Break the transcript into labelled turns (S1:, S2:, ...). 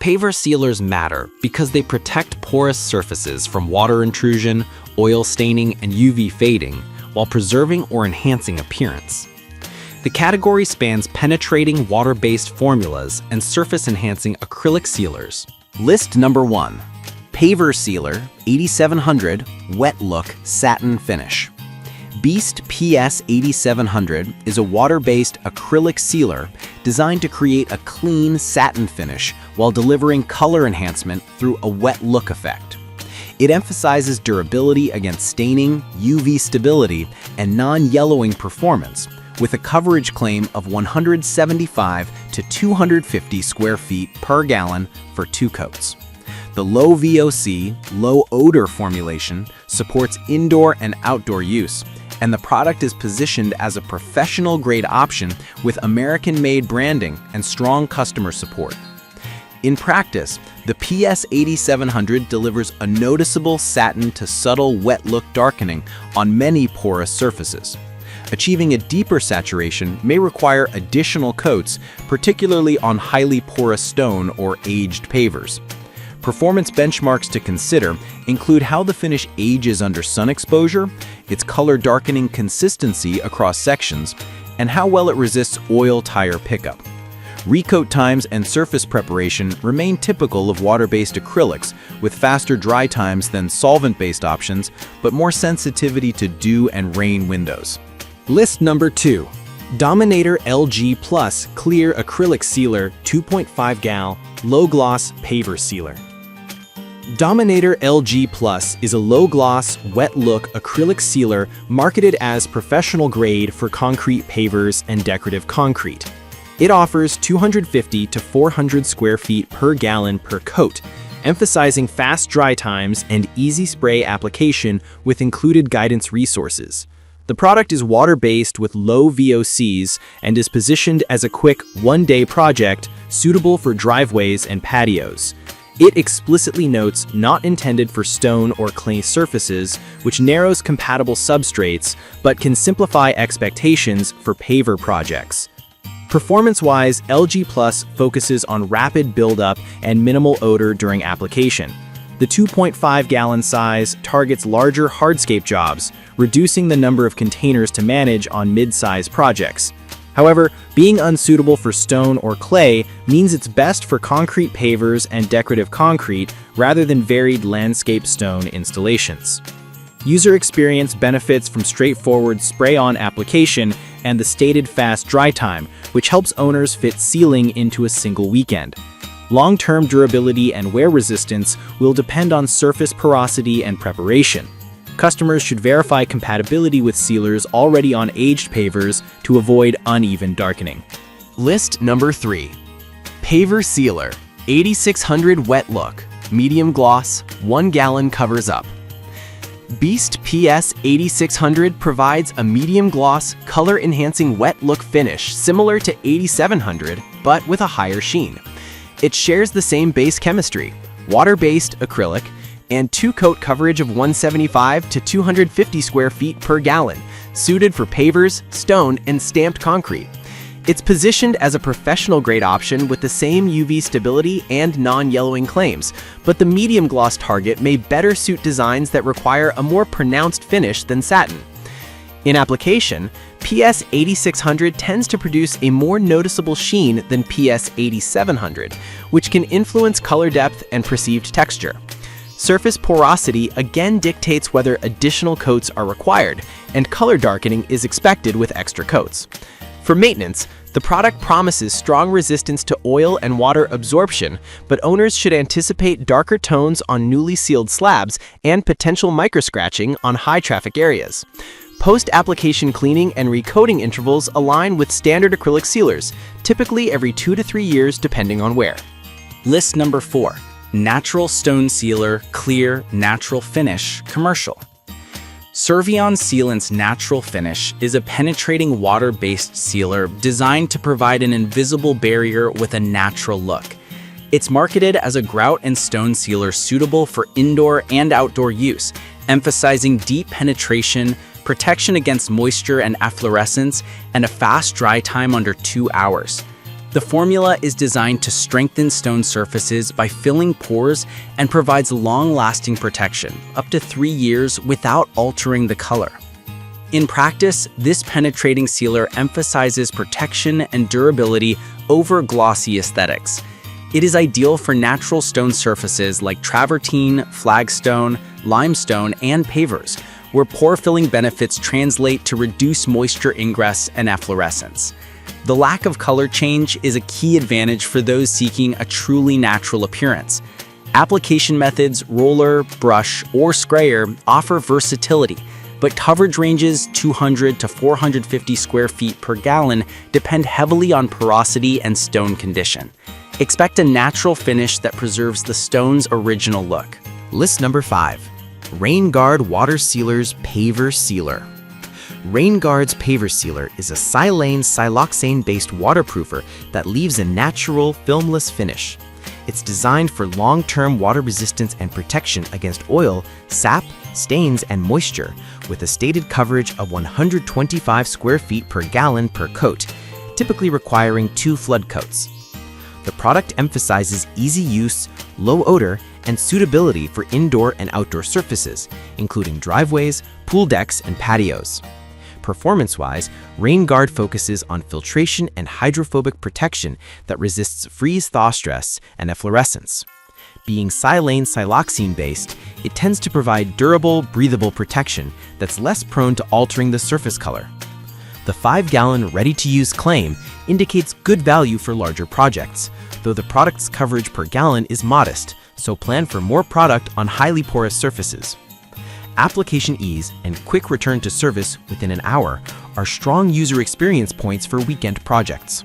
S1: Paver sealers matter because they protect porous surfaces from water intrusion, oil staining, and UV fading, while preserving or enhancing appearance. The category spans penetrating water-based formulas and surface-enhancing acrylic sealers.
S2: List number 1. Paver Sealer 8700 Wet Look Satin Finish. Beast PS 8700 is a water-based acrylic sealer designed to create a clean satin finish while delivering color enhancement through a wet look effect. It emphasizes durability against staining, UV stability, and non-yellowing performance, with a coverage claim of 175 to 250 square feet per gallon for 2 coats. The low VOC, low odor formulation supports indoor and outdoor use, and the product is positioned as a professional-grade option with American-made branding and strong customer support. In practice, the PS 8700 delivers a noticeable satin to subtle wet look darkening on many porous surfaces. Achieving a deeper saturation may require additional coats, particularly on highly porous stone or aged pavers. Performance benchmarks to consider include how the finish ages under sun exposure, its color darkening consistency across sections, and how well it resists oil tire pickup. Recoat times and surface preparation remain typical of water-based acrylics, with faster dry times than solvent-based options, but more sensitivity to dew and rain windows.
S3: List number 2. Dominator LG Plus Clear Acrylic Sealer 2.5 gal Low Gloss Paver Sealer. Dominator LG Plus is a low-gloss, wet-look acrylic sealer marketed as professional grade for concrete pavers and decorative concrete. It offers 250 to 400 square feet per gallon per coat, emphasizing fast dry times and easy spray application with included guidance resources. The product is water-based with low VOCs and is positioned as a quick, one-day project suitable for driveways and patios. It explicitly notes not intended for stone or clay surfaces, which narrows compatible substrates, but can simplify expectations for paver projects. Performance-wise, LG Plus focuses on rapid buildup and minimal odor during application. The 2.5 gallon size targets larger hardscape jobs, reducing the number of containers to manage on mid-size projects. However, being unsuitable for stone or clay means it's best for concrete pavers and decorative concrete rather than varied landscape stone installations. User experience benefits from straightforward spray-on application and the stated fast dry time, which helps owners fit sealing into a single weekend. Long-term durability and wear resistance will depend on surface porosity and preparation. Customers should verify compatibility with sealers already on aged pavers to avoid uneven darkening.
S2: List number 3. Paver Sealer 8600 Wet Look Medium Gloss 1 gallon Covers Up. Beast PS 8600 provides a medium gloss, color-enhancing wet look finish similar to 8700, but with a higher sheen. It shares the same base chemistry, water-based acrylic, and 2-coat coverage of 175 to 250 square feet per gallon, suited for pavers, stone, and stamped concrete. It's positioned as a professional-grade option with the same UV stability and non-yellowing claims, but the medium gloss target may better suit designs that require a more pronounced finish than satin. In application, PS 8600 tends to produce a more noticeable sheen than PS 8700, which can influence color depth and perceived texture. Surface porosity again dictates whether additional coats are required, and color darkening is expected with extra coats. For maintenance, the product promises strong resistance to oil and water absorption, but owners should anticipate darker tones on newly sealed slabs and potential microscratching on high-traffic areas. Post-application cleaning and recoating intervals align with standard acrylic sealers, typically every 2 to 3 years depending on wear.
S1: List number 4. Natural Stone Sealer Clear Natural Finish Commercial. Servion Sealant's Natural Finish is a penetrating water-based sealer designed to provide an invisible barrier with a natural look. It's marketed as a grout and stone sealer suitable for indoor and outdoor use, emphasizing deep penetration, protection against moisture and efflorescence, and a fast dry time under 2 hours. The formula is designed to strengthen stone surfaces by filling pores and provides long-lasting protection, up to 3 years without altering the color. In practice, this penetrating sealer emphasizes protection and durability over glossy aesthetics. It is ideal for natural stone surfaces like travertine, flagstone, limestone, and pavers, where pore-filling benefits translate to reduced moisture ingress and efflorescence. The lack of color change is a key advantage for those seeking a truly natural appearance. Application methods, roller, brush, or sprayer, offer versatility, but coverage ranges 200 to 450 square feet per gallon depend heavily on porosity and stone condition. Expect a natural finish that preserves the stone's original look.
S2: List number 5. RainGuard Water Sealer's Paver Sealer. RainGuard's Paver Sealer is a silane-siloxane-based waterproofer that leaves a natural, filmless finish. It's designed for long-term water resistance and protection against oil, sap, stains, and moisture, with a stated coverage of 125 square feet per gallon per coat, typically requiring 2 flood coats. The product emphasizes easy use, low odor, and suitability for indoor and outdoor surfaces, including driveways, pool decks, and patios. Performance-wise, RainGuard focuses on filtration and hydrophobic protection that resists freeze-thaw stress and efflorescence. Being silane-siloxane-based, it tends to provide durable, breathable protection that's less prone to altering the surface color. The 5-gallon ready-to-use claim indicates good value for larger projects, though the product's coverage per gallon is modest, so plan for more product on highly porous surfaces. Application ease and quick return to service within an hour are strong user experience points for weekend projects.